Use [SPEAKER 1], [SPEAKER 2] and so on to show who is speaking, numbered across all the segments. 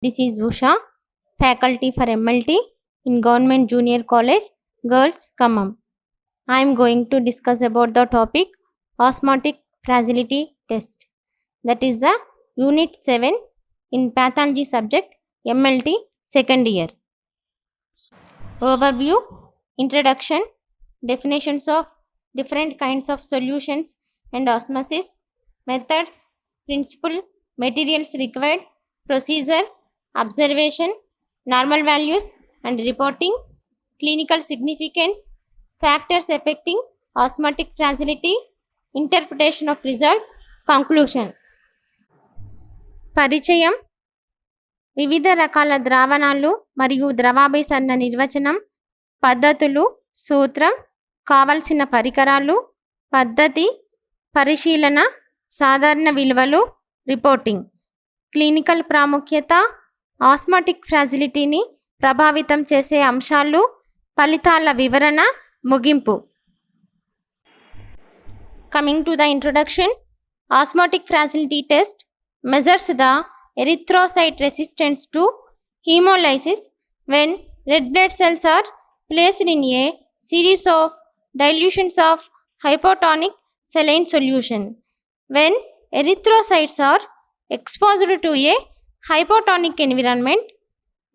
[SPEAKER 1] This is Usha, faculty for MLT in Government Junior College, Girls, Khammam. I am going to discuss about the topic osmotic fragility test. That is the Unit 7 in Pathology subject MLT second year. Overview, introduction, definitions of different kinds of solutions and osmosis, methods, principle, materials required, procedure, observation, normal values and reporting, clinical significance, factors affecting osmotic fragility, interpretation of results, conclusion. పరిచయం, వివిధ రకాల ద్రావణాలు మరియు ద్రవాభిసరణ నిర్వచనం, పద్ధతులు, సూత్రం, కావలసిన పరికరాలు, పద్ధతి, పరిశీలన, సాధారణ విలువలు, రిపోర్టింగ్, క్లినికల్ ప్రాముఖ్యత, ఆస్మాటిక్ ఫ్రాజిలిటీని ప్రభావితం చేసే అంశాలు, ఫలితాల వివరణ, ముగింపు. Coming to the introduction, osmotic fragility test measures the erythrocyte resistance to hemolysis when red blood cells are placed in a series of dilutions of hypotonic saline solution. When erythrocytes are exposed to a hypotonic environment,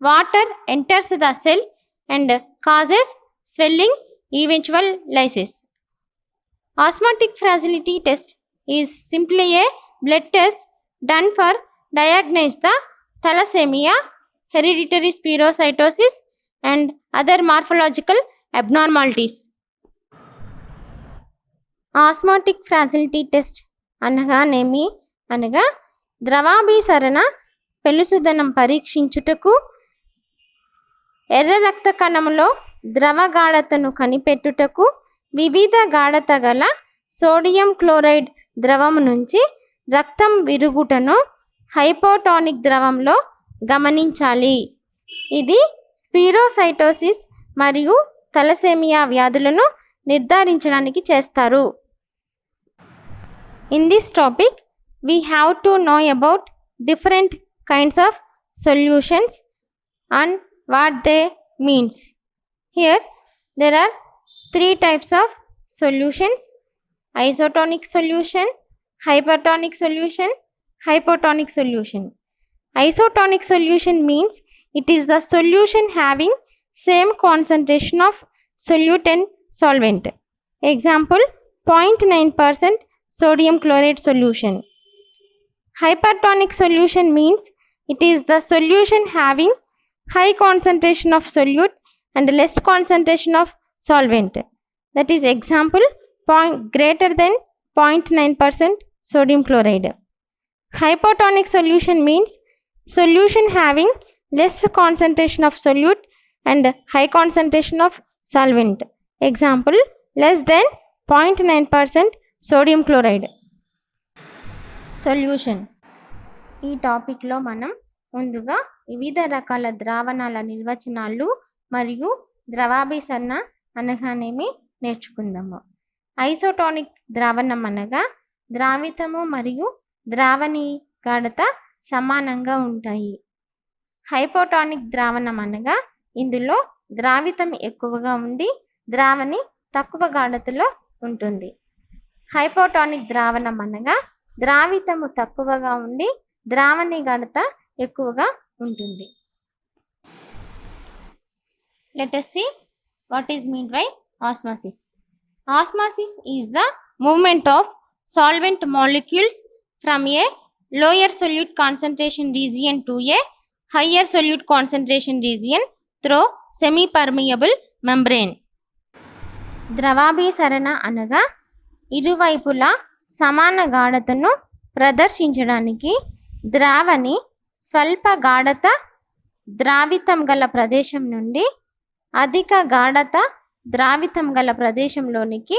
[SPEAKER 1] water enters the cell and causes swelling, eventual lysis. Osmotic fragility test is simply a blood test done for diagnose the thalassemia, hereditary spherocytosis and other morphological abnormalities. Osmotic fragility test అనగానేమి అనగా ద్రవాభిసరణ పెలుసుదనం పరీక్షించుటకు ఎర్ర రక్త కణములో ద్రవ గాఢతను కనిపెట్టుటకు వివిధ గాఢత గల sodium chloride ద్రవము నుంచి రక్తం విరుగుటను హైపోటానిక్ ద్రవంలో గమనించాలి. ఇది స్పీరోసైటోసిస్ మరియు థలసేమియా వ్యాధులను నిర్ధారించడానికి చేస్తారు. In this topic, we have to know about different kinds of solutions and what they means. Here, there are three types of solutions: isotonic solution, hypertonic solution, hypotonic solution. Isotonic solution means it is the solution having same concentration of solute and solvent. Example, 0.9% sodium chloride solution. Hypertonic solution means it is the solution having high concentration of solute and less concentration of solvent. That is example, greater than 0.9% sodium chloride. Hypotonic solution means solution having less concentration of solute and high concentration of solvent. Example, less than 0.9% sodium chloride. Solution. ఈ టాపిక్లో మనం ముందుగా వివిధ రకాల ద్రావణాల నిర్వచనాలు మరియు ద్రవాభిసరణ అనగానేమి నేర్చుకుందాము. ఐసోటోనిక్ ద్రావణం అనగా ద్రావితము మరియు ద్రావణి గాఢత సమానంగా ఉంటాయి. హైపోటానిక్ ద్రావణం అనగా ఇందులో ద్రావితం ఎక్కువగా ఉండి ద్రావణి తక్కువ గాఢతలో ఉంటుంది. హైపోటానిక్ ద్రావణం అనగా ద్రావితము తక్కువగా ఉండి ద్రావణి గాఢత ఎక్కువగా ఉంటుంది. Let us see what is meant by osmosis. Osmosis is the movement of solvent molecules from a lower solute concentration region to a higher solute concentration region through semi-permeable membrane. ద్రవాభిసరణ అనగా ఇరువైపులా సమాన గాఢతను ప్రదర్శించడానికి ద్రావణి స్వల్ప గాఢత ద్రావితం గల ప్రదేశం నుండి అధిక గాఢత ద్రావితం గల ప్రదేశంలోనికి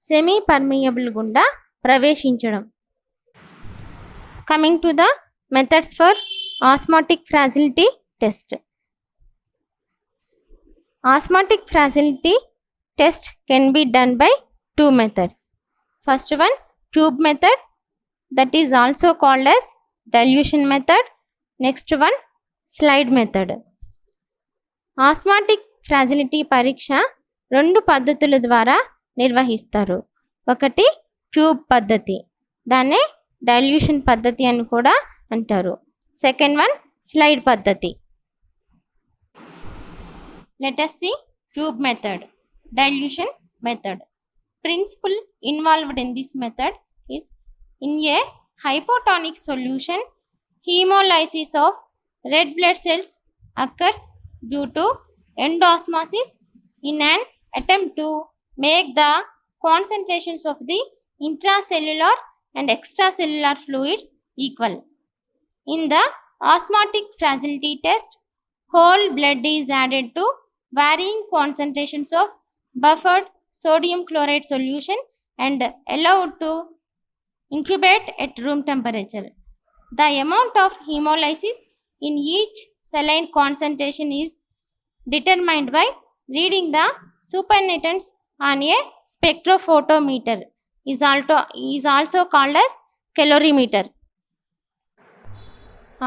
[SPEAKER 1] సెమీ పర్మియబుల్ గుండా ప్రవేశించడం. Coming to the methods for osmotic fragility test. Osmotic fragility test can be done by two methods. First one, tube method, that is also called as dilution method. Next one, slide method. Osmotic fragility పరీక్ష 2 పద్ధతుల ద్వారా నిర్వహిస్తారు. ఒకటి tube పద్ధతి, దాన్నే dilution పద్ధతి అని కూడా అంటారు. సెకండ్ వన్ స్లైడ్ పద్ధతి. Let us see tube method, dilution method. Principle involved in this method is, in a hypotonic solution, hemolysis of red blood cells occurs due to endosmosis in an attempt to make the concentrations of the intracellular and extracellular fluids equal. In the osmotic fragility test, whole blood is added to varying concentrations of buffered sodium chloride solution and allowed to incubate at room temperature. The amount of hemolysis in each saline concentration is determined by reading the supernatant on a spectrophotometer, is also called as calorimeter.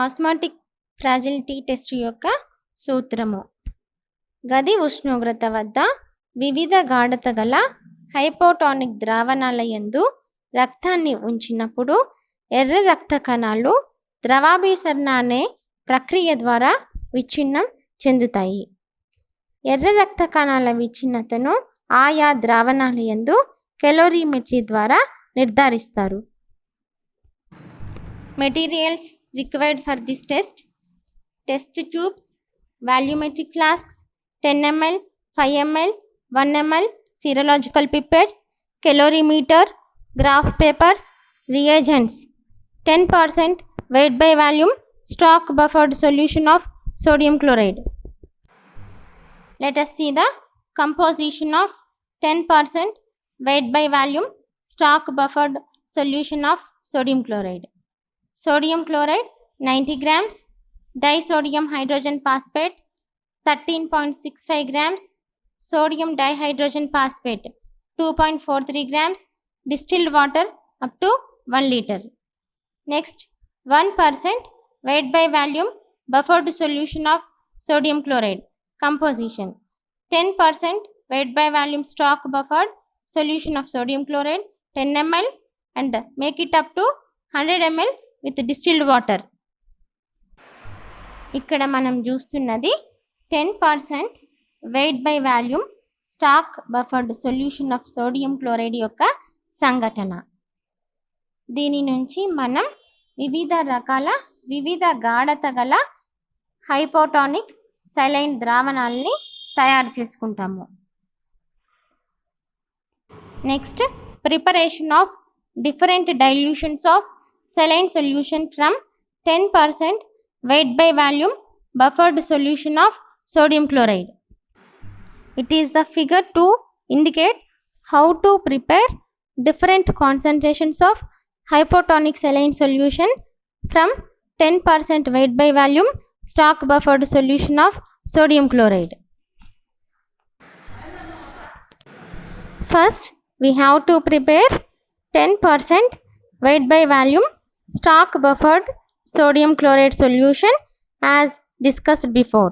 [SPEAKER 1] Osmotic fragility test యొక్క సూత్రము: గది ఉష్ణోగ్రత వద్ద వివిధ గాఢత గల hypotonic ద్రావణాల యందు రక్తాన్ని ఉంచినప్పుడు ఎర్ర రక్త కణాలు ద్రవాభిసరణ అనే ప్రక్రియ ద్వారా విచ్ఛిన్నం చెందుతాయి. ఎర్ర రక్త కణాల విచ్ఛిన్నతను ఆయా ద్రావణాల యందు కెలోరీమెట్రీ ద్వారా నిర్ధారిస్తారు. Materials required for this test: test tubes, volumetric flasks, 10 ml, 5 ml, 1 ml, serological pipettes, calorimeter, graph papers, reagents, 10% weight by volume stock buffered solution of sodium chloride. Let us see the composition of 10% weight by volume stock buffered solution of sodium chloride. Sodium chloride 90 grams, disodium hydrogen phosphate 13.65 grams, sodium dihydrogen phosphate 2.43 grams, distilled water up to 1 liter. Next, 1% weight by volume buffered solution of sodium chloride. Composition: 10% weight by volume stock buffered solution of sodium chloride 10 ml and make it up to 100 ml with distilled water. ఇక్కడ మనం చూస్తున్నది 10% weight by volume stock buffered solution of sodium chloride యొక్క సంఘటన. దీని నుంచి మనం వివిధ గాఢత గల హైపోటానిక్ సైలైన్ ద్రావణాలని తయారు చేసుకుంటాము. Next, preparation of different dilutions of saline solution from 10% weight by volume buffered solution of sodium chloride. It is the figure to indicate how to prepare different concentrations of hypotonic saline solution from 10% weight by volume stock buffered solution of sodium chloride. First, we have to prepare 10% weight by volume stock buffered sodium chloride solution as discussed before.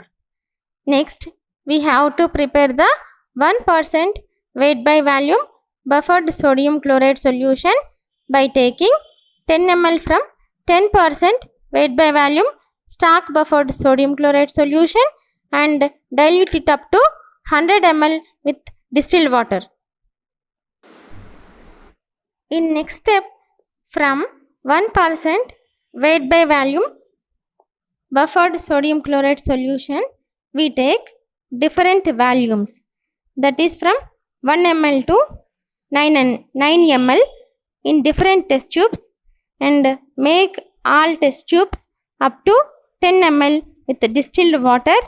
[SPEAKER 1] Next, we have to prepare the 1% weight by volume buffered sodium chloride solution by taking 10 ml from 10% weight by volume stock buffered sodium chloride solution and dilute it up to 100 ml with distilled water. In next step, from 1% weight by volume buffered sodium chloride solution, we take different volumes, that is from 1 ml to 9 ml in different test tubes, and make all test tubes up to 10 ml with distilled water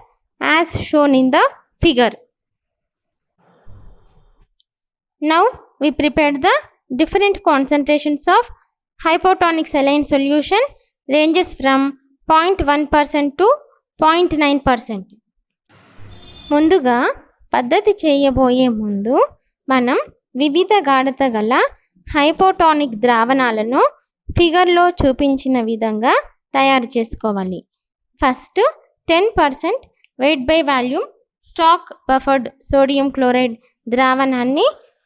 [SPEAKER 1] as shown in the figure. Now we prepared the different concentrations of hypotonic saline solution, ranges from 0.1% to 0.9%. ముందుగా పద్ధతి చేయబోయే ముందు మనం వివిధ గాఢత గల hypotonic ద్రావణాలను ఫిగర్లో చూపించిన విధంగా తయారు చేసుకోవాలి. First 10% weight by volume stock buffered sodium chloride ద్రావణాన్ని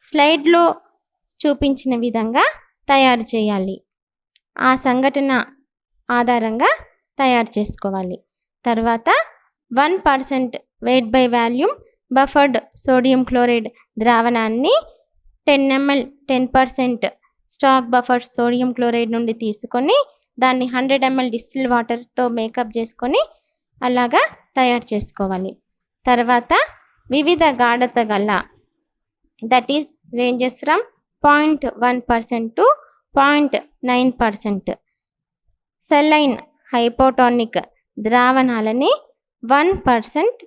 [SPEAKER 1] స్లైడ్లో చూపించిన విధంగా తయారు చేయాలి. ఆ సంఘటన ఆధారంగా తయారు చేసుకోవాలి. తర్వాత 1% weight by volume buffered sodium chloride ద్రావణాన్ని 10 ml 10% stock buffer sodium chloride నుండి తీసుకొని దాన్ని 100 ml డిస్టిల్ వాటర్తో మేకప్ చేసుకొని అలాగా తయారు చేసుకోవాలి. తర్వాత వివిధ గాఢత గల that is ranges from 0.1% to 0.9% saline hypotonic ద్రావణాలని 1%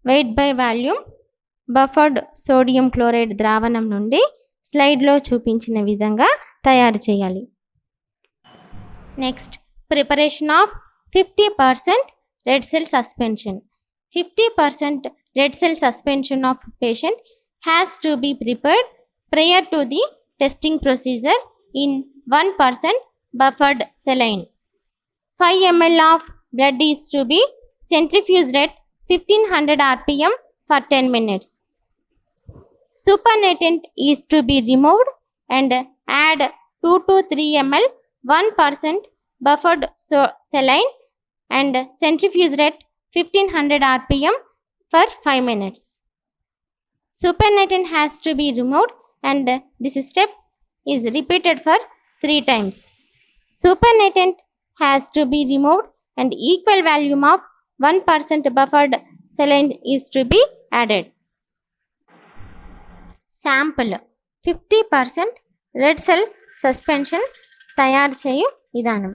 [SPEAKER 1] weight by volume buffered sodium chloride ద్రావణం నుండి స్లైడ్లో చూపించిన విధంగా తయారు చేయాలి. Next preparation of 50% red cell suspension. 50% red cell suspension of patient has to be prepared prior to the testing procedure in 1% buffered saline. 5 ml of blood is to be centrifuged at 1500 rpm for 10 minutes. Supernatant is to be removed and add 2 to 3 ml 1% buffered saline and centrifuged at 1500 rpm for 5 minutes. Supernatant has to be removed and this step is repeated for 3 times. Supernatant has to be removed and equal volume of 1% buffered saline is to be added. Sample 50% red cell suspension తయారు చేయు విధానం.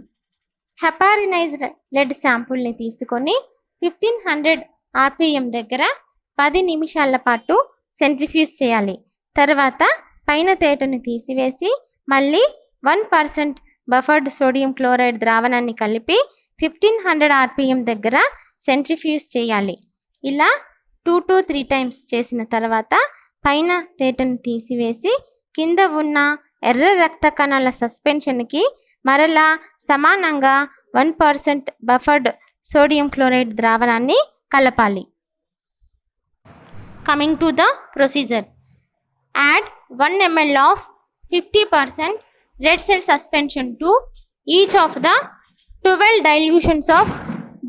[SPEAKER 1] హెపారినైజ్డ్ lead శాంపుల్ని తీసుకొని 1500 rpm దగ్గర 10 నిమిషాల పాటు centrifuge చేయాలి. తర్వాత పైన తేటను తీసివేసి మళ్ళీ 1% బఫర్డ్ సోడియం క్లోరైడ్ ద్రావణాన్ని కలిపి 1500 rpm దగ్గర సెంట్రిఫ్యూజ్ చేయాలి. ఇలా 2 to 3 టైమ్స్ చేసిన తర్వాత పైన తేటను తీసివేసి కింద ఉన్న ఎర్ర రక్త కణాల సస్పెన్షన్కి మరలా సమానంగా 1% బఫర్డ్ సోడియం క్లోరైడ్ ద్రావణాన్ని కలపాలి. Coming to the procedure. Add 1 ml of 50% red cell suspension to each of the 12 dilutions of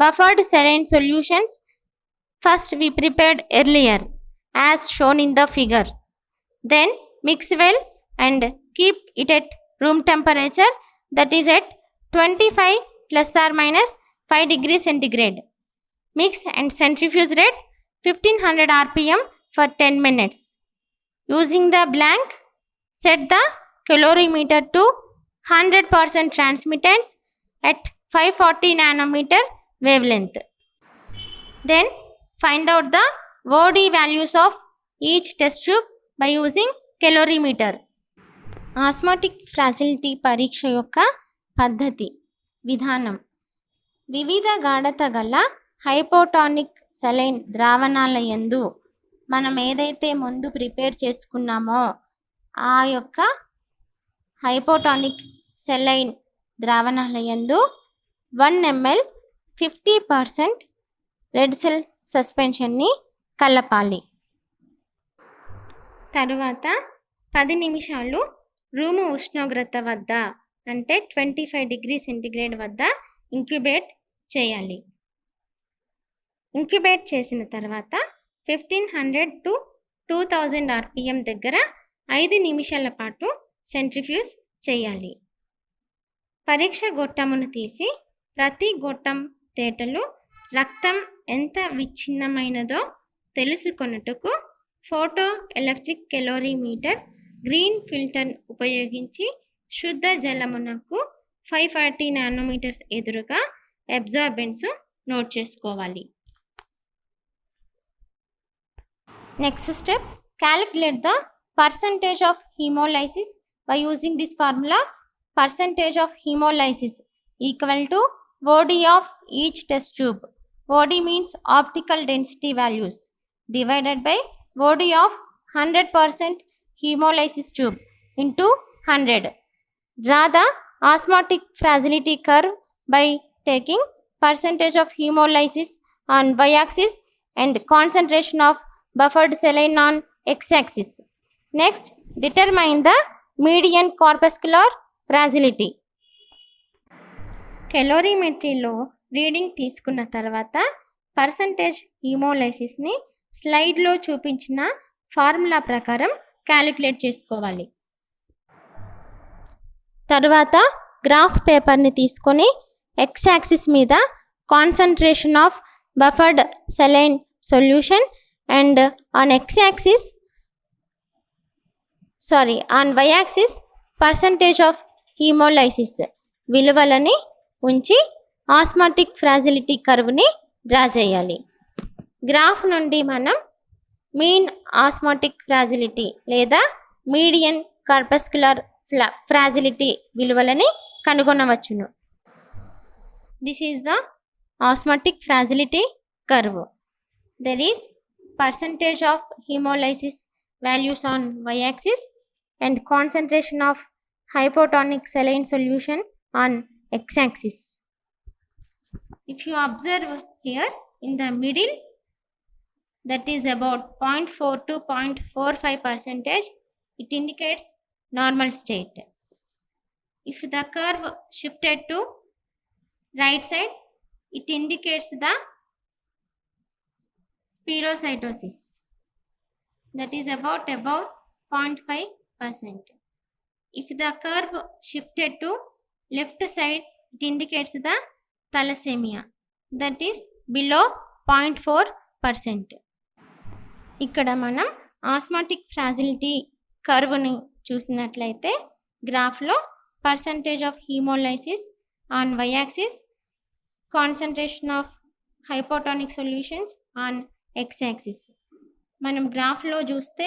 [SPEAKER 1] buffered saline solutions first we prepared earlier as shown in the figure. Then mix well and keep it at room temperature, that is at 25 plus or minus 5 degrees centigrade. Mix and centrifuge at 1500 rpm for 10 minutes. Using the blank, set the calorimeter to 100% transmittance at 540 nanometer wavelength. Then find out the OD values of each test tube by using calorimeter. Osmotic fragility పరీక్ష యొక్క పద్ధతి విధానం. వివిధ గాఢత గల hypotonic saline ద్రావణాల యందు మనం ఏదైతే ముందు ప్రిపేర్ చేసుకున్నామో ఆ యొక్క హైపోటానిక్ సెలైన్ ద్రావణాల యందు 1 ml 50% రెడ్ సెల్ సస్పెన్షన్ని కలపాలి. తరువాత 10 నిమిషాలు రూము ఉష్ణోగ్రత వద్ద అంటే 25 డిగ్రీ సెంటిగ్రేడ్ వద్ద ఇంక్యుబేట్ చేయాలి. ఇంక్యుబేట్ చేసిన తర్వాత 1500 to 2000 rpm దగ్గర 5 నిమిషాల పాటు సెంట్రిఫ్యూజ్ చేయాలి. పరీక్ష గొట్టమును తీసి ప్రతి గొట్టం తేటలు రక్తం ఎంత విచ్ఛిన్నమైనదో తెలుసుకొనుటకు photo electric calorimeter green filter ఉపయోగించి శుద్ధ జలమునకు 540 నానోమీటర్స్ ఎదురుగా అబ్జార్బెన్స్ నోట్ చేసుకోవాలి. Next step, calculate the percentage of hemolysis by using this formula. Percentage of hemolysis equal to OD of each test tube. OD means optical density values divided by OD of 100% hemolysis tube into 100. Draw the osmotic fragility curve by taking percentage of hemolysis on y-axis and concentration of buffered saline on x-axis. Next, determine the median corpuscular fragility. కెలోరీమెట్రీలో reading తీసుకున్న తర్వాత percentage హీమోలైసిస్ని స్లైడ్లో చూపించిన formula ప్రకారం calculate చేసుకోవాలి. తర్వాత graph పేపర్ని తీసుకొని ఎక్స్ యాక్సిస్ మీద concentration of buffered saline solution and on Y axis percentage of hemolysis విలువలని ఉంచి ఆస్మాటిక్ ఫ్రాజిలిటీ కర్వ్ని డ్రా చేయాలి. గ్రాఫ్ నుండి మనం మీన్ ఆస్మాటిక్ ఫ్రాజిలిటీ లేదా మీడియన్ కార్పస్కులర్ ఫ్రాజిలిటీ విలువలని కనుగొనవచ్చును. This is the osmotic fragility curve. There is percentage of hemolysis values on y-axis and concentration of hypotonic saline solution on x-axis. If you observe here in the middle, that is about 0.4 to 0.45%, it indicates normal state. If the curve shifted to right side, it indicates the spirocytosis, that is about 0.5%. If the curve shifted to left side, it indicates the thalassemia, that is below 0.4%. ఇక్కడ మనం osmotic fragility కర్వ్ని చూసినట్లయితే గ్రాఫ్లో percentage of hemolysis on Y axis, concentration of hypotonic solutions on X axis. మనం గ్రాఫ్లో చూస్తే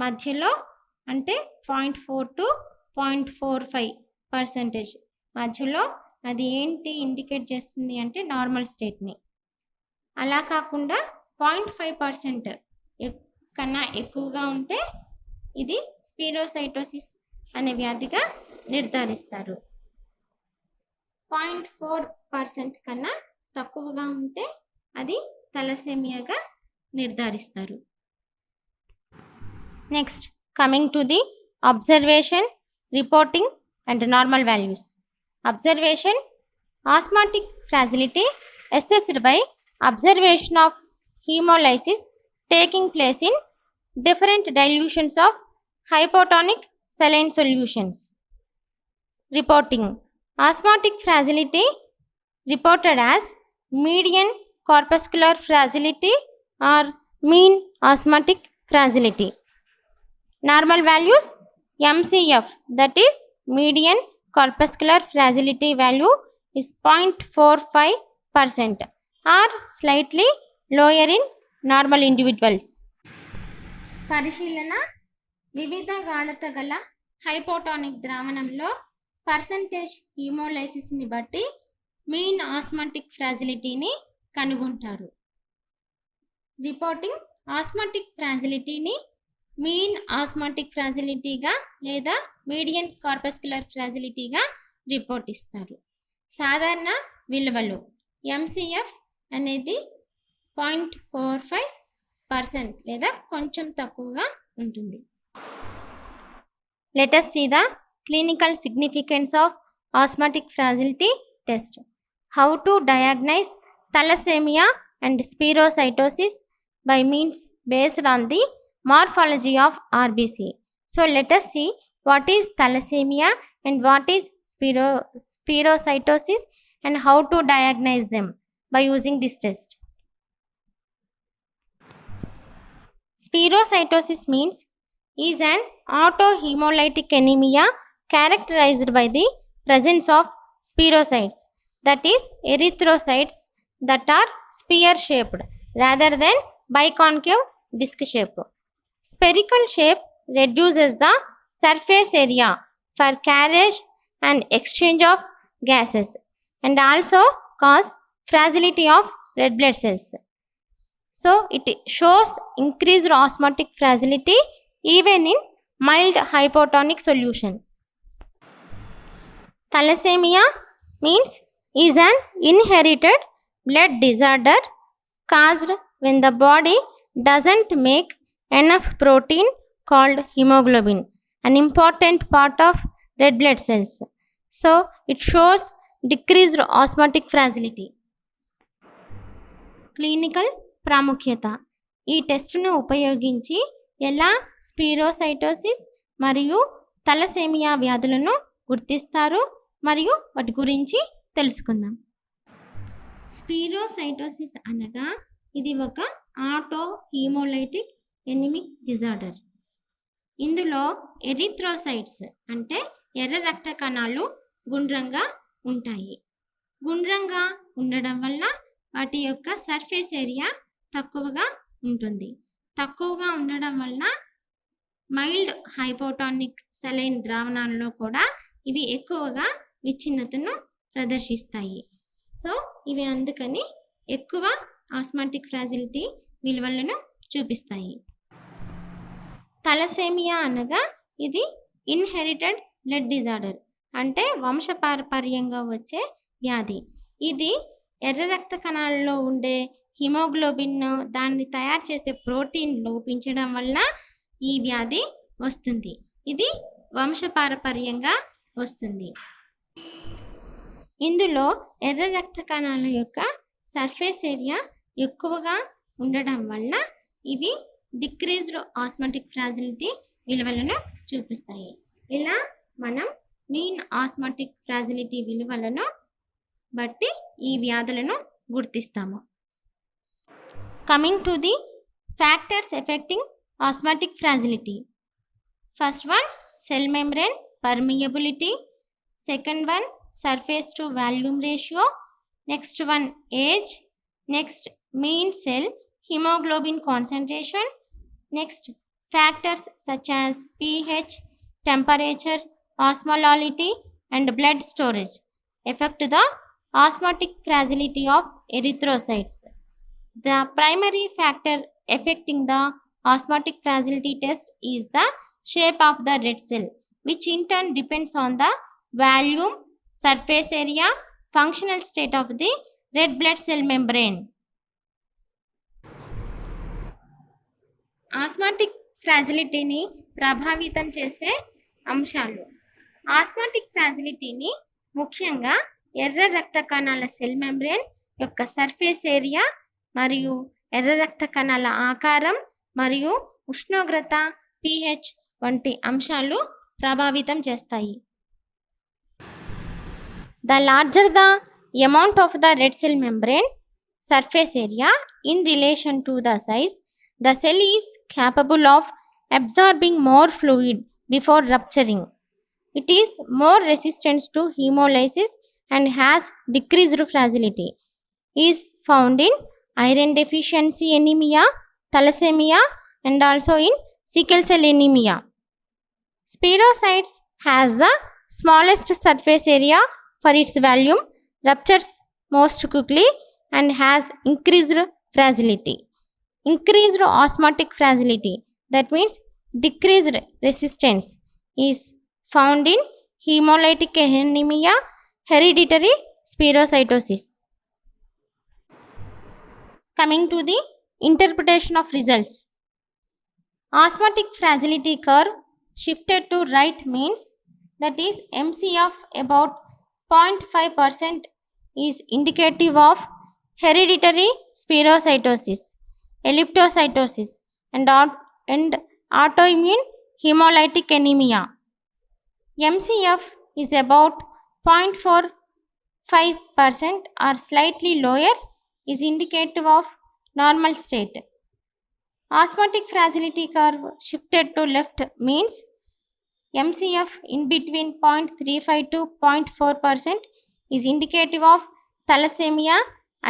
[SPEAKER 1] మధ్యలో అంటే 0.4 to 0.45% మధ్యలో అది ఏంటి ఇండికేట్ చేస్తుంది అంటే నార్మల్ స్టేట్ని. అలా కాకుండా 0.5% కన్నా ఎక్కువగా ఉంటే ఇది స్పీరోసైటోసిస్ అనే వ్యాధిగా నిర్ధారిస్తారు. 0.4% కన్నా తక్కువగా ఉంటే అది థాలసేమియాగా నిర్ధారిస్తారు. Next, coming to the observation, reporting and normal values. Observation: osmotic fragility assessed by observation of hemolysis taking place in different dilutions of hypotonic saline solutions. Reporting: osmotic fragility reported as median corpuscular fragility or mean osmotic fragility. Normal values: MCF, that is median corpuscular fragility value, is 0.45% or slightly lower in normal individuals. పరిశీలన: వివిధ గాఢత గల hypotonic ద్రావణంలో percentage హీమోలైసిస్ని బట్టి mean osmotic ఫ్రాజిలిటీని కనుగొంటారు. Reporting: osmotic ఫ్రాజిలిటీని mean osmotic ఫ్రాజిలిటీగా లేదా median corpuscular ఫ్రాజిలిటీగా report ఇస్తారు. సాధారణ విలువలు: ఎంసీఎఫ్ అనేది 0.45% లేదా కొంచెం తక్కువగా ఉంటుంది. Let us see the clinical significance of osmotic fragility test. How to diagnose thalassemia and spherocytosis by means based on the morphology of RBC. So let us see what is thalassemia and what is spherocytosis and how to diagnose them by using this test. Spherocytosis means is an autohemolytic anemia characterized by the presence of spherocytes, that is erythrocytes, that are spear shaped rather than biconcave disc shape. Spherical shape reduces the surface area for carriage and exchange of gases and also cause fragility of red blood cells. So it shows increased osmotic fragility even in mild hypotonic solution. Thalassemia means is an inherited blood disorder caused when the body doesn't make enough protein called hemoglobin, an important part of red blood cells. So it shows decreased osmotic fragility. Clinical ప్రాముఖ్యత. ఈ టెస్టును ఉపయోగించి ఎలా స్పిరోసైటోసిస్ మరియు thalassemia వ్యాధులను గుర్తిస్తారు మరియు వాటి గురించి తెలుసుకుందాం. స్పిరోసైటోసిస్ అనగా ఇది ఒక ఆటో హీమోలైటిక్ ఎనిమిక్ డిజార్డర్. ఇందులో ఎరిథ్రోసైట్స్ అంటే ఎర్ర రక్త కణాలు గుండ్రంగా ఉంటాయి. గుండ్రంగా ఉండడం వల్ల వాటి యొక్క సర్ఫేస్ ఏరియా తక్కువగా ఉంటుంది. తక్కువగా ఉండడం వలన మైల్డ్ హైపోటానిక్ సెలైన్ ద్రావణాలలో కూడా ఇవి ఎక్కువగా విచ్ఛిన్నతను ప్రదర్శిస్తాయి. సో ఇవి అందుకని ఎక్కువ ఆస్మాటిక్ ఫ్రాజిలిటీ విలువలను చూపిస్తాయి. తలసేమియా అనగా ఇది ఇన్హెరిటెడ్ బ్లడ్ డిజార్డర్ అంటే వంశపారపర్యంగా వచ్చే వ్యాధి. ఇది ఎర్ర రక్త కణాలలో ఉండే హిమోగ్లోబిన్ దాన్ని తయారు చేసే ప్రోటీన్ లోపించడం వల్ల ఈ వ్యాధి వస్తుంది. ఇది వంశపారపర్యంగా వస్తుంది. ఇందులో ఎర్ర రక్త కణాల యొక్క సర్ఫేస్ ఏరియా ఎక్కువగా ఉండడం వల్ల ఇవి డిక్రీజ్డ్ ఆస్మాటిక్ ఫ్రాజిలిటీ విలువలను చూపిస్తాయి. ఇలా మనం మీన్ ఆస్మాటిక్ ఫ్రాజిలిటీ విలువలను బట్టి ఈ వ్యాధులను గుర్తిస్తాము. Coming to the factors affecting osmotic fragility. First one cell membrane permeability. Second one surface to volume ratio. Next one age. Next mean cell hemoglobin concentration. Next factors such as pH, temperature, osmolality and blood storage affect the osmotic fragility of erythrocytes. The primary factor affecting the osmotic fragility test is the shape of the red cell, which in turn depends on the volume, surface area, functional state of the red blood cell membrane. Osmotic ఫ్రాజిలిటీని ప్రభావితం చేసే అంశాలు. ఆస్మాటిక్ ఫ్రాజిలిటీని ముఖ్యంగా ఎర్ర రక్త కణాల సెల్ మెంబ్రేన్ యొక్క సర్ఫేస్ ఏరియా మరియు ఎర్ర రక్త కణాల ఆకారం మరియు ఉష్ణోగ్రత pH వంటి అంశాలు ప్రభావితం చేస్తాయి. The larger the amount of the red cell membrane surface area in relation to the size, the cell is capable of absorbing more fluid before rupturing. It is more resistant to hemolysis and has decreased fragility. Is found in iron deficiency anemia, thalassemia and also in sickle cell anemia. Spirocytes has the smallest surface area for its volume, ruptures most quickly and has increased fragility. Increased osmotic fragility, that means decreased resistance, is found in hemolytic anemia, hereditary spirocytosis. Coming to the interpretation of results. Osmotic fragility curve shifted to right means that is MCF about 0.5% is indicative of hereditary spirocytosis, elliptocytosis and autoimmune hemolytic anemia. MCF is about 0.45% or slightly lower is indicative of normal state. Osmotic fragility curve shifted to left means MCF in between 0.35 to 0.4% is indicative of thalassemia,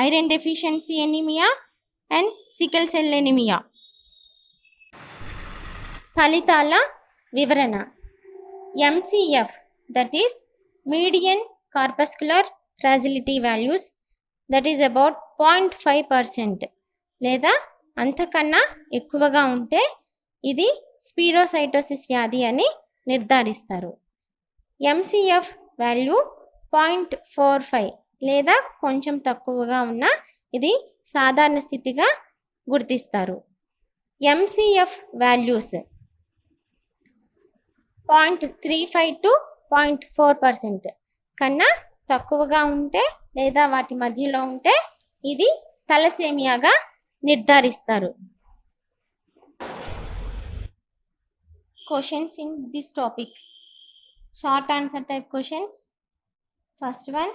[SPEAKER 1] iron deficiency anemia and sickle cell anemia. ఫలితాల వివరణ. MCF, that is median corpuscular fragility values, that is about 0.5% లేదా అంతకన్నా ఎక్కువగా ఉంటే ఇది స్పిరోసైటోసిస్ వ్యాధి అని నిర్ధారిస్తారు. MCF వాల్యూ 0.45 లేదా కొంచెం తక్కువగా ఉన్న ఇది సాధారణ స్థితిగా గుర్తిస్తారు. MCF వాల్యూస్ 0.35 to 0.4% కన్నా తక్కువగా ఉంటే లేదా వాటి మధ్యలో ఉంటే ఇది తలసేమియాగా నిర్ధారిస్తారు. Questions in this topic. Short answer type questions. First one,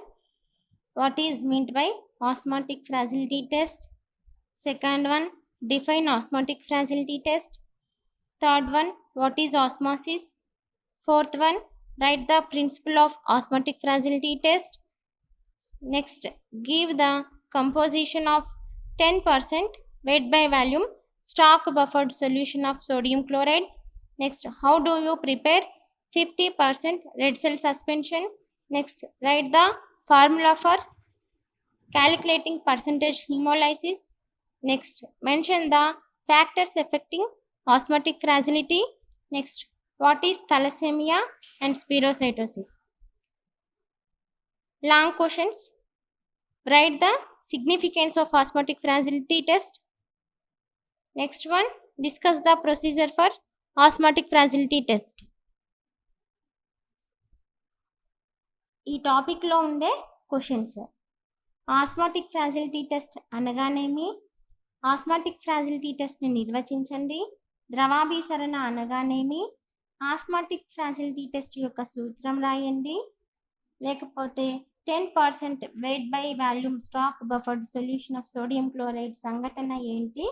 [SPEAKER 1] what is meant by osmotic fragility test? Second one, define osmotic fragility test. Third one, what is osmosis? Fourth one, write the principle of osmotic fragility test. Next, give the composition of 10% weight by volume stock buffered solution of sodium chloride. Next, how do you prepare 50% red cell suspension? Next, write the formula for calculating percentage hemolysis. Next, mention the factors affecting osmotic fragility. Next, what is thalassemia and spherocytosis? Long questions. Write the significance of osmotic fragility test. Next one, discuss the procedure for osmotic fragility test. ఈ టాపిక్లో ఉండే questions. Osmotic fragility test అనగానేమి? Osmotic ఫ్రాజిలిటీ టెస్ట్ని నిర్వచించండి. ద్రవాభిసరణ అనగానేమి? Osmotic fragility test యొక్క సూత్రం రాయండి. లేకపోతే 10% weight by volume stock buffered solution of sodium chloride సంఘటన ఏంటి?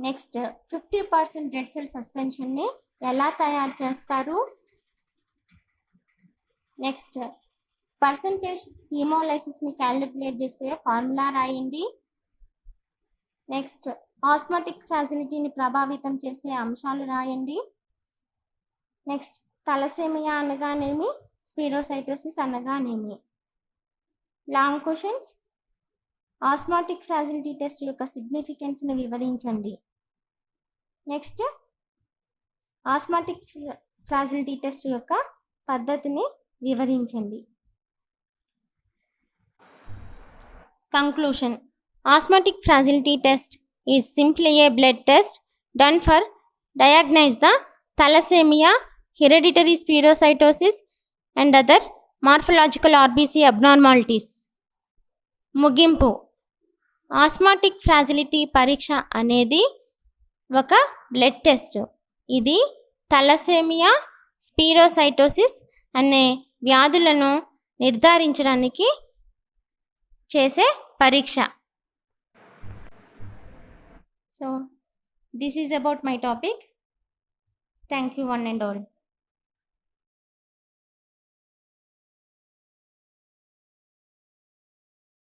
[SPEAKER 1] నెక్స్ట్, 50% రెడ్ సెల్ సస్పెన్షన్ని ఎలా తయారు చేస్తారు? నెక్స్ట్, పర్సంటేజ్ హీమోలైసిస్ని క్యాలిక్యులేట్ చేసే ఫార్ములా రాయండి. నెక్స్ట్, ఆస్మాటిక్ ఫ్రాజిలిటీని ప్రభావితం చేసే అంశాలు రాయండి. నెక్స్ట్, తలసేమియా అనగానేమి? స్పిరోసైటోసిస్ అనగానేమి? Long questions. Osmotic fragility test యొక్క సిగ్నిఫికెన్స్ని వివరించండి. నెక్స్ట్, ఆస్మాటిక్ ఫ్రాజిలిటీ టెస్ట్ యొక్క పద్ధతిని వివరించండి. Conclusion. Osmotic fragility test is simply a blood test done for diagnose the thalassemia, hereditary spherocytosis and other morphological RBC abnormalities. ముగింపు. Osmotic fragility పరీక్ష అనేది ఒక blood test. ఇది తలసేమియా, స్పిరోసైటోసిస్ అనే వ్యాధులను నిర్ధారించడానికి చేసే పరీక్ష. So, this is about my topic. Thank you one and all.